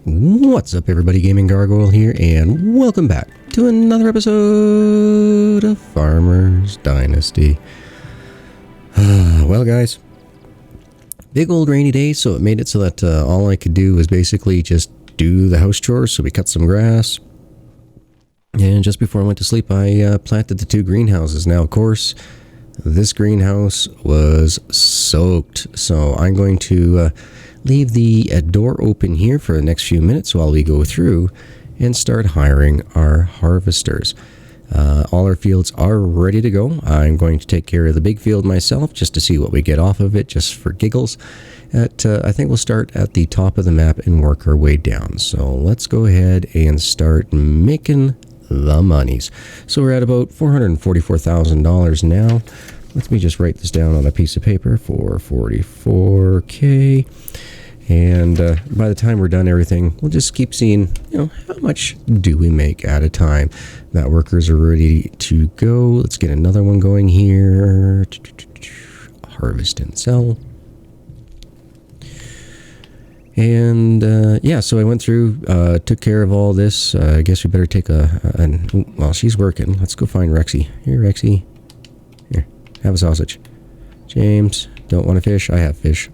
What's up, everybody? GaminGargoyle here, and welcome back to another episode of Farmer's Dynasty. Well, guys, big old rainy day, so it made it so that all I could do was basically just do the house chores. So we cut some grass, and just before I went to sleep, I planted the two greenhouses. Now, of course, this greenhouse was soaked, so I'm going to leave the door open here for the next few minutes while we go through and start hiring our harvesters. All our fields are ready to go. I'm going to take care of the big field myself just to see what we get off of it, just for giggles. I think we'll start at the top of the map and work our way down. So let's go ahead and start making the monies. So we're at about $444,000 now. Let me just write this down on a piece of paper. 444K. And by the time we're done everything, we'll just keep seeing, how much do we make at a time. That workers are ready to go. Let's get another one going here. Harvest and sell. And yeah, so I went through, took care of all this. I guess we better take well, she's working. Let's go find Rexy. Here, Rexy. Here, have a sausage. James, don't want to fish? I have fish.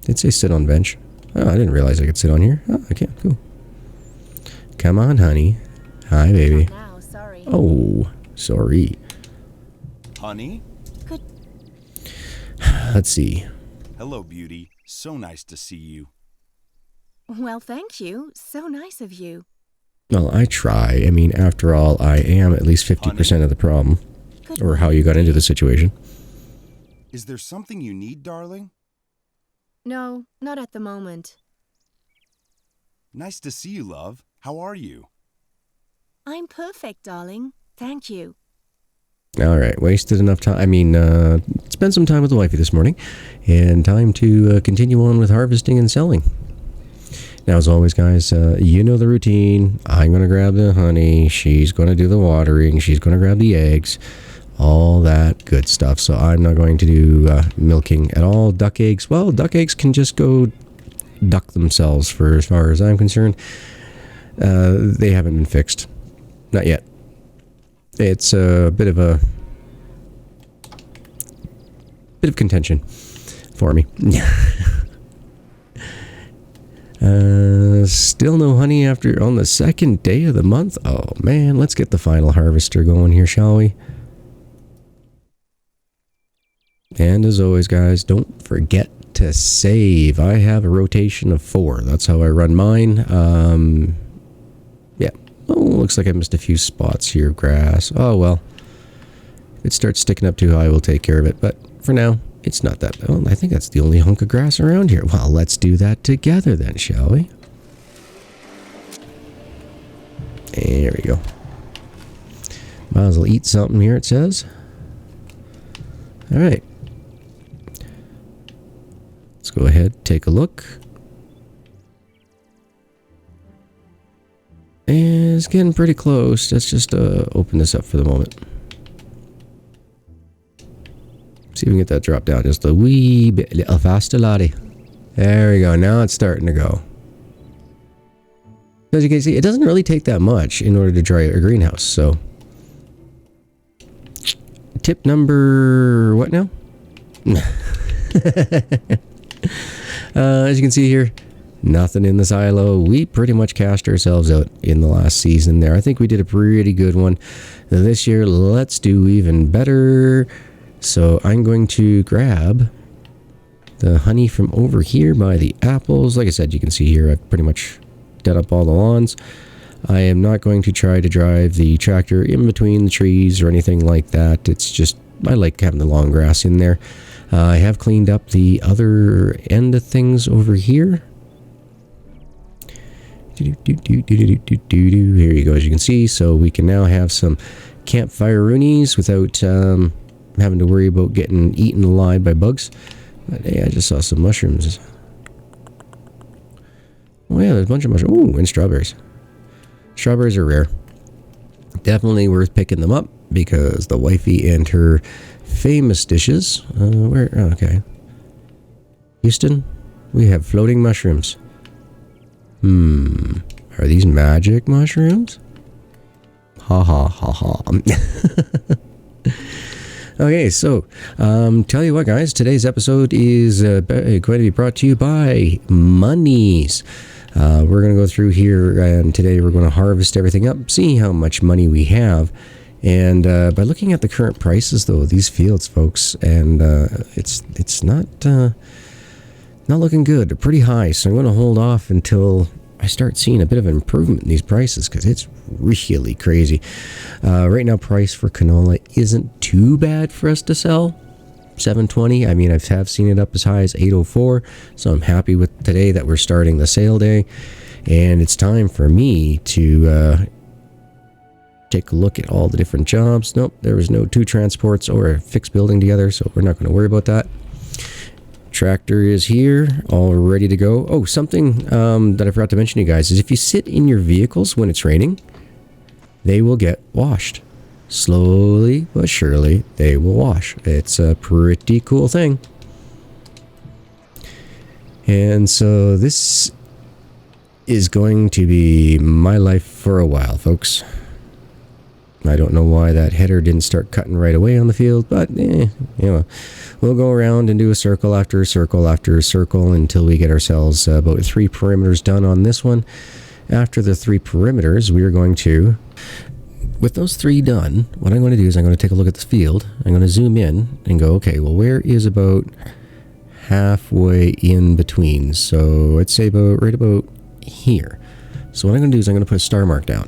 Did say sit on bench. Oh, I didn't realize I could sit on here. Oh, I can. Cool. Come on, honey. Hi, baby. Now, sorry. Oh, sorry. Honey? Good. Let's see. Hello, beauty. So nice to see you. Well, thank you. So nice of you. Well, I try. I mean, after all, I am at least 50% of the problem. Good. Or how you got into the situation. Is there something you need, darling? No, not at the moment. Nice to see you, love. How are you? I'm perfect, darling. Thank you. All right, wasted enough time. I mean, spent some time with the wifey this morning, and time to continue on with harvesting and selling. Now, as always, guys, you know the routine. I'm going to grab the honey. She's going to do the watering. She's going to grab the eggs. All that good stuff. So I'm not going to do milking at all. Duck eggs, well, duck eggs can just go duck themselves for as far as I'm concerned. They haven't been fixed. Not yet. It's a bit of contention for me. Still no honey on the second day of the month. Oh man, let's get the final harvester going here, shall we? And as always, guys, don't forget to save. I have a rotation of 4. That's how I run mine. Yeah. Oh, looks like I missed a few spots here of grass. Oh, well. If it starts sticking up too high, we'll take care of it. But for now, it's not that bad. Well, I think that's the only hunk of grass around here. Well, let's do that together then, shall we? There we go. Might as well eat something here, it says. All right. Let's go ahead, take a look. And it's getting pretty close. Let's just open this up for the moment. See if we can get that drop down just a wee bit, a little faster, laddie. There we go. Now it's starting to go. As you can see, it doesn't really take that much in order to dry a greenhouse. So, tip number what now? As you can see here, nothing in the silo. We pretty much cashed ourselves out in the last season there. I think we did a pretty good one. This year, let's do even better. So I'm going to grab the honey from over here by the apples. Like I said, you can see here, I've pretty much done up all the lawns. I am not going to try to drive the tractor in between the trees or anything like that. It's just, I like having the long grass in there. I have cleaned up the other end of things over here. Here you go, as you can see. So we can now have some campfire roonies without having to worry about getting eaten alive by bugs. But hey, I just saw some mushrooms. Oh yeah, there's a bunch of mushrooms. Ooh, and strawberries. Strawberries are rare. Definitely worth picking them up because the wifey and her famous dishes. Okay. Houston, we have floating mushrooms. Are these magic mushrooms? Ha ha ha ha. Okay, so, tell you what, guys, today's episode is going to be brought to you by Monies. We're going to go through here, and today we're going to harvest everything up, see how much money we have. And by looking at the current prices, though, these fields, folks, and it's not looking good. They're pretty high, so I'm going to hold off until I start seeing a bit of an improvement in these prices, because it's really crazy. Right now, price for canola isn't too bad for us to sell. $7.20. I mean, I have seen it up as high as $8.04, so I'm happy with today that we're starting the sale day, and it's time for me to take a look at all the different jobs. Nope, there was no 2 transports or a fixed building together, so we're not going to worry about that. Tractor is here, all ready to go. Oh, something that I forgot to mention to you guys is if you sit in your vehicles when it's raining, they will get washed. Slowly but surely, they will wash. It's a pretty cool thing. And so this is going to be my life for a while, folks. I don't know why that header didn't start cutting right away on the field, but we'll go around and do a circle after circle after circle until we get ourselves about 3 perimeters done on this one. After the 3 perimeters, we are going to, with those 3 done, what I'm going to do is I'm going to take a look at the field. I'm going to zoom in and go, okay, well, where is about halfway in between? So I'd say right about here. So what I'm going to do is I'm going to put a star mark down.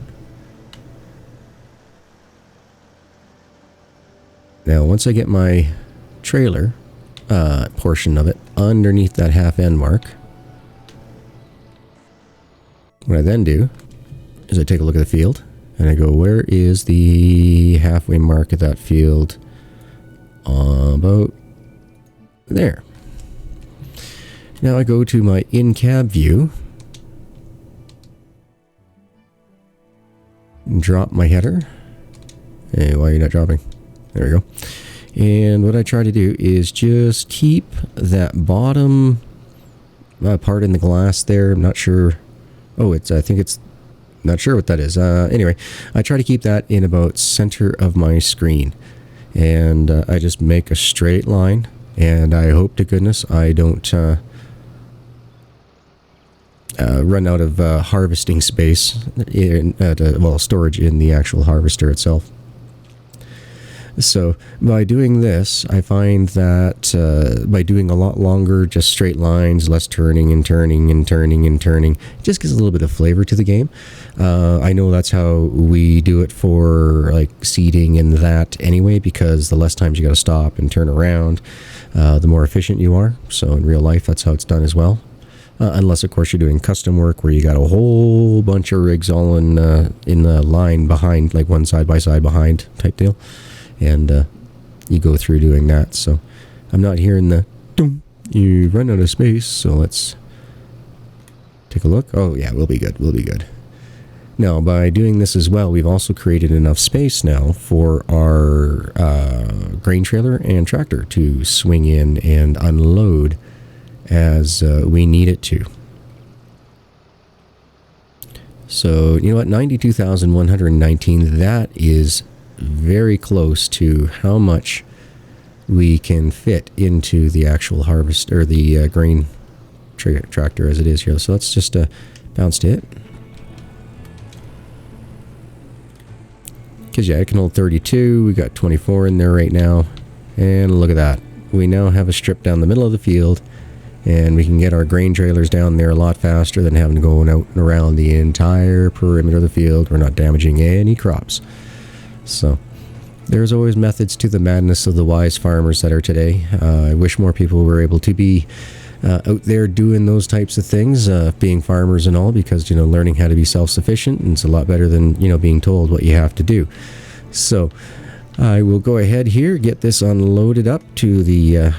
Now, once I get my trailer portion of it underneath that half end mark, what I then do is I take a look at the field and I go, where is the halfway mark of that field? About there. Now I go to my in-cab view, drop my header. Hey, why are you not dropping? There we go. And what I try to do is just keep that bottom part in the glass there. I'm not sure. Oh, I think it's not sure what that is. Anyway, I try to keep that in about center of my screen. And I just make a straight line. And I hope to goodness I don't run out of harvesting space, storage in the actual harvester itself. So by doing this, I find that by doing a lot longer, just straight lines, less turning and turning and turning and turning, it just gives a little bit of flavor to the game. I know that's how we do it for like seeding and that anyway, because the less times you got to stop and turn around, the more efficient you are. So in real life, that's how it's done as well. Unless, of course, you're doing custom work where you got a whole bunch of rigs all in the line behind, like one side by side behind type deal. And you go through doing that. So I'm not hearing the dum, you run out of space. So let's take a look. Oh yeah, we'll be good. We'll be good. Now, by doing this as well, we've also created enough space now for our grain trailer and tractor to swing in and unload as we need it to. So, you know what, 92,119, that is very close to how much we can fit into the actual harvest, or the grain tractor as it is here. So let's just bounce to it. Because yeah, it can hold 32. We got 24 in there right now. And look at that. We now have a strip down the middle of the field, and we can get our grain trailers down there a lot faster than having to go out and around the entire perimeter of the field. We're not damaging any crops. So there's always methods to the madness of the wise farmers that are today. I wish more people were able to be out there doing those types of things, being farmers and all, because, you know, learning how to be self-sufficient, and it's a lot better than, you know, being told what you have to do. So I will go ahead here, get this unloaded up to the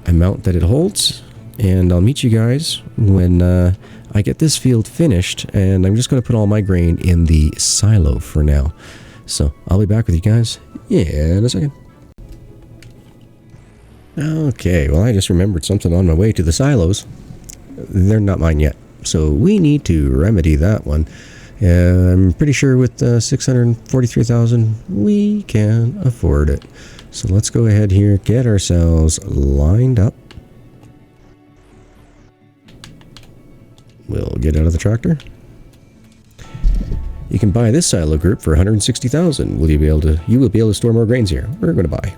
amount that it holds, and I'll meet you guys when I get this field finished, and I'm just going to put all my grain in the silo for now. So I'll be back with you guys in a second. Okay, well, I just remembered something on my way to the silos. They're not mine yet. So we need to remedy that one. I'm pretty sure with 643,000 we can afford it. So let's go ahead here, get ourselves lined up. We'll get out of the tractor. You can buy this silo group for 160,000. You will be able to store more grains here. We're going to buy.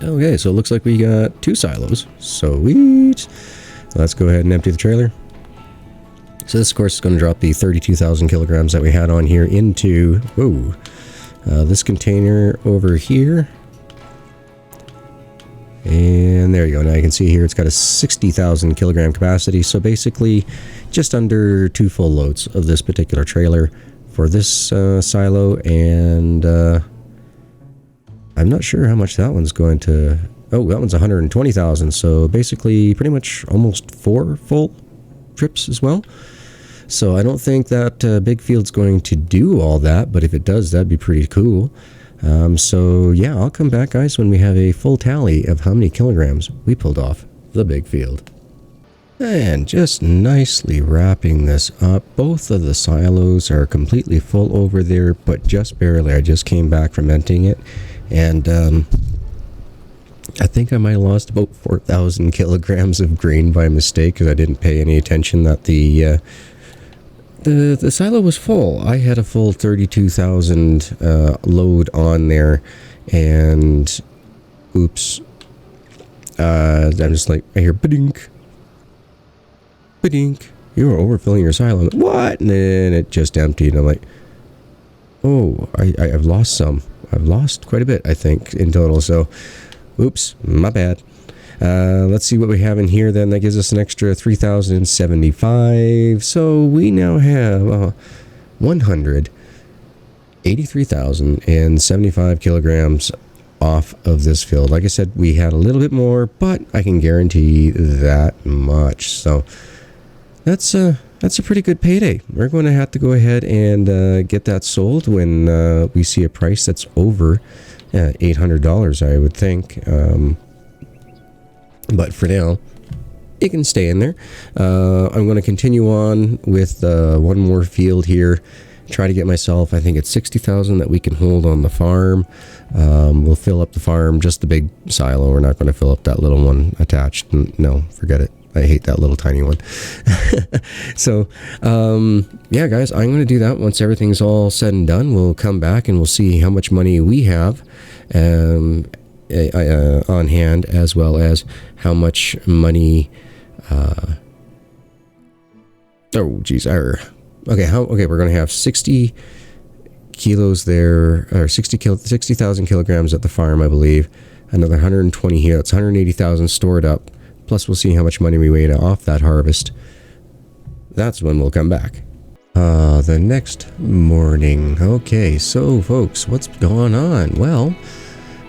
Okay, so it looks like we got 2 silos. Sweet. Let's go ahead and empty the trailer. So this, of course, is going to drop the 32,000 kilograms that we had on here into this container over here. And there you go. Now you can see here it's got a 60,000 kilogram capacity. So basically just under 2 full loads of this particular trailer for this silo. And I'm not sure how much that one's going to... Oh, that one's 120,000. So basically pretty much almost 4 full trips as well. So I don't think that big field's going to do all that, but if it does, that'd be pretty cool. So yeah, I'll come back, guys, when we have a full tally of how many kilograms we pulled off the big field. And just nicely wrapping this up, both of the silos are completely full over there, but just barely. I just came back from emptying it, and I think I might have lost about 4,000 kilograms of grain by mistake because I didn't pay any attention that the silo was full. I had a full 32,000 load on there, and oops, I'm just like, I hear ba-dink, ba-dink, you are overfilling your silo. Like, what? And then it just emptied. I'm like, oh, I've lost some. I've lost quite a bit, I think, in total. So, oops, my bad. Let's see what we have in here then. That gives us an extra 3,075. So we now have 183,075 kilograms off of this field. Like I said, we had a little bit more, but I can guarantee that much. So that's a pretty good payday. We're going to have to go ahead and get that sold when we see a price that's over $800, I would think. But for now, it can stay in there. I'm going to continue on with one more field here. Try to get myself, I think it's 60,000 that we can hold on the farm. We'll fill up the farm, just the big silo. We're not going to fill up that little one attached. No, forget it. I hate that little tiny one. So, yeah, guys, I'm going to do that once everything's all said and done. We'll come back and we'll see how much money we have on hand, as well as how much money okay, we're gonna have 60 kilos there, or 60,000 kilograms at the farm, I believe. Another 120 here. That's 180,000 stored up, plus we'll see how much money we made off that harvest. That's when we'll come back. The next morning. Okay, so folks, what's going on? Well,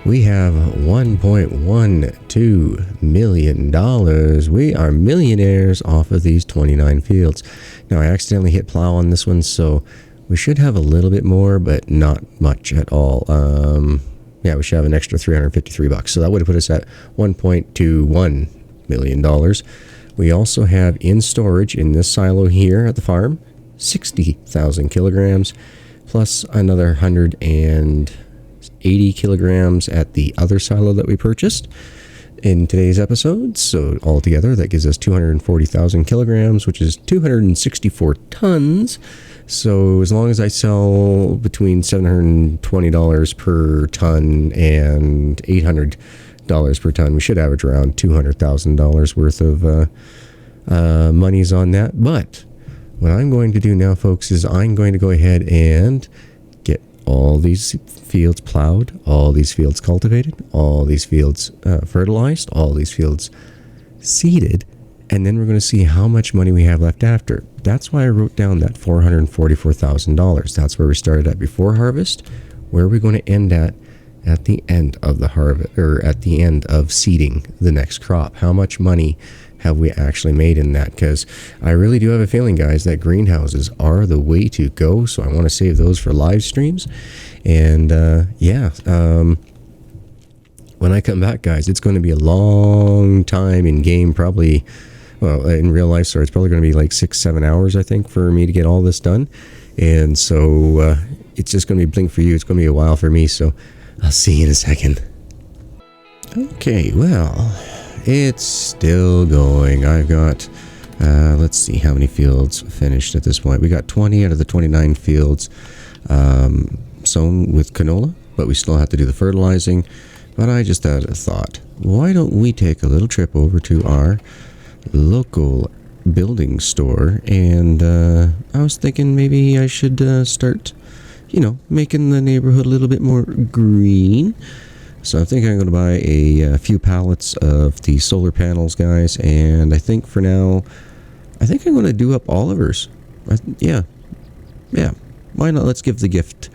we have $1.12 million. We are millionaires off of these 29 fields. Now, I accidentally hit plow on this one, so we should have a little bit more, but not much at all. Yeah, we should have an extra 353 bucks. So that would have put us at $1.21 million. We also have in storage in this silo here at the farm, 60,000 kilograms, plus another 180 kilograms at the other silo that we purchased in today's episode. So altogether, that gives us 240,000 kilograms, which is 264 tons. So as long as I sell between $720 per ton and $800 per ton, we should average around $200,000 worth of monies on that. But what I'm going to do now, folks, is I'm going to go ahead and get all these fields plowed, all these fields cultivated, all these fields fertilized, all these fields seeded, and then we're going to see how much money we have left after. That's why I wrote down that $444,000. That's where we started at before harvest. Where are we going to end at the end of the harvest, or at the end of seeding the next crop? How much money have we actually made in that? Because I really do have a feeling, guys, that greenhouses are the way to go. So I want to save those for live streams. And what when I come back, guys, it's going to be a long time in game, probably, well, in real life, sorry, it's probably going to be like 6-7 hours, I think, for me to get all this done. And so it's just going to be blink for you. It's going to be a while for me, so I'll see you in a second. Okay, well, it's still going. I've got, let's see how many fields finished at this point. We got 20 out of the 29 fields sown with canola, but we still have to do the fertilizing. But I just had a thought. Why don't we take a little trip over to our local building store? And I was thinking maybe I should start, you know, making the neighborhood a little bit more green. So I think I'm going to buy a few pallets of the solar panels, guys. And I think for now, I think I'm going to do up Oliver's. Yeah. Why not? Let's give the gift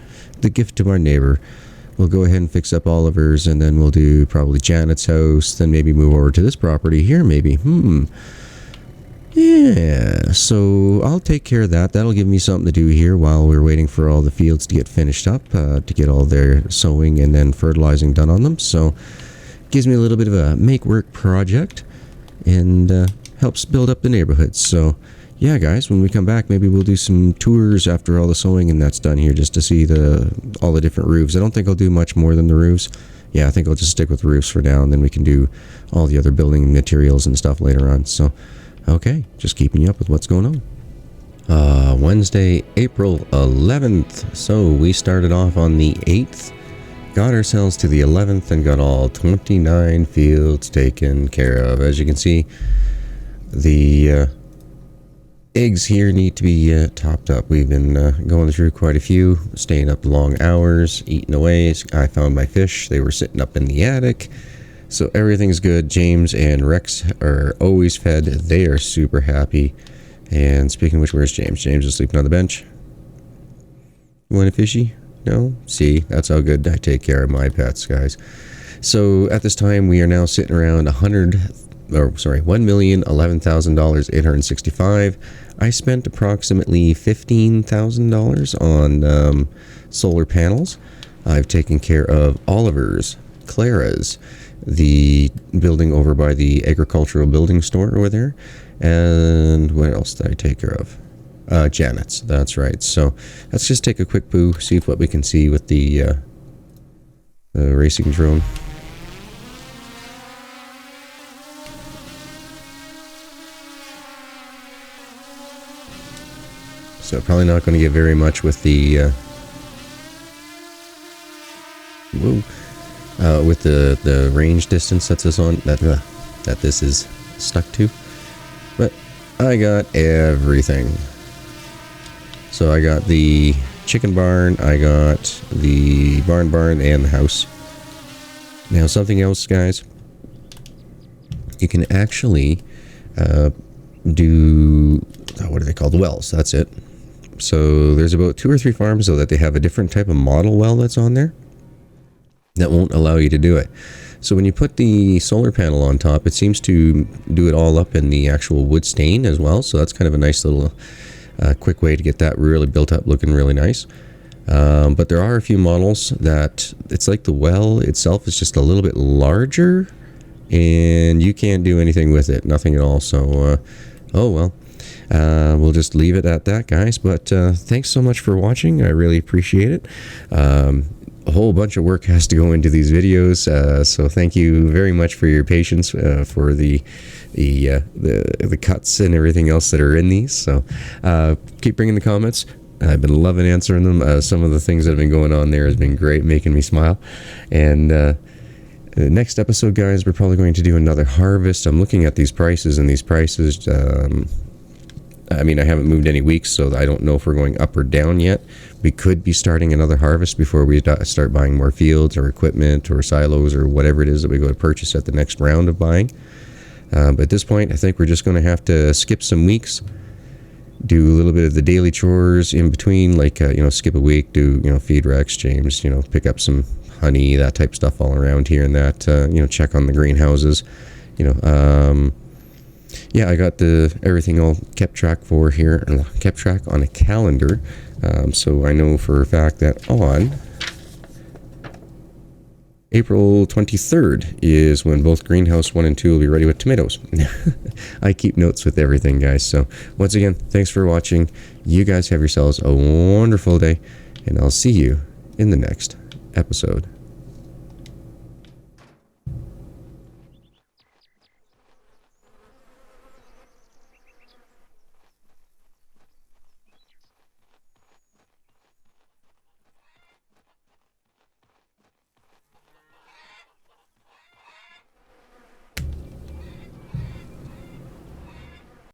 to our neighbor. We'll go ahead and fix up Oliver's, and then we'll do probably Janet's house, then maybe move over to this property here, maybe. Yeah, so I'll take care of that. That'll give me something to do here while we're waiting for all the fields to get finished up, to get all their sowing and then fertilizing done on them. So gives me a little bit of a make-work project and helps build up the neighborhood. So yeah, guys, when we come back, maybe we'll do some tours after all the sewing and that's done here, just to see all the different roofs. I don't think I'll do much more than the roofs. Yeah, I think I'll just stick with roofs for now, and then we can do all the other building materials and stuff later on. So, okay, just keeping you up with what's going on. Wednesday, April 11th. So we started off on the 8th, got ourselves to the 11th, and got all 29 fields taken care of. As you can see, the eggs here need to be topped up. We've been going through quite a few, staying up long hours, eating away. I found my fish. They were sitting up in the attic. So everything's good. James and Rex are always fed. They are super happy. And speaking of which, where's James? James is sleeping on the bench. You want a fishy? No? See, that's how good I take care of my pets, guys. So at this time, we are now sitting around $1,011,865. I spent approximately $15,000 on solar panels. I've taken care of Oliver's, Clara's, the building over by the agricultural building store over there, and what else did I take care of? Janet's, that's right. So let's just take a quick poo, see what we can see with the racing drone. So probably not going to get very much with the with the range distance that this is stuck to. But I got everything. So I got the chicken barn, I got the barn and the house. Now something else, guys. You can actually do, what are they called? Wells, that's it. So there's about 2 or 3 farms though that they have a different type of model well that's on there that won't allow you to do it. So when you put the solar panel on top, it seems to do it all up in the actual wood stain as well. So that's kind of a nice little quick way to get that really built up, looking really nice. But there are a few models that it's like the well itself is just a little bit larger and you can't do anything with it, nothing at all. So oh well. We'll just leave it at that, guys. But thanks so much for watching. I really appreciate it. A whole bunch of work has to go into these videos, so thank you very much for your patience for the cuts and everything else that are in these. So keep bringing the comments. I've been loving answering them. Some of the things that have been going on there has been great, making me smile. And the next episode, guys, we're probably going to do another harvest. I'm looking at these prices, and these prices, I mean, I haven't moved any weeks, so I don't know if we're going up or down yet. We could be starting another harvest before we start buying more fields or equipment or silos or whatever it is that we go to purchase at the next round of buying. But at this point, I think we're just going to have to skip some weeks, do a little bit of the daily chores in between, like, skip a week, do, feed Rex, James, pick up some honey, that type of stuff all around here and that, check on the greenhouses, yeah, I got everything all kept track on a calendar, so I know for a fact that on April 23rd is when both Greenhouse 1 and 2 will be ready with tomatoes. I keep notes with everything, guys. So, once again, thanks for watching. You guys have yourselves a wonderful day, and I'll see you in the next episode.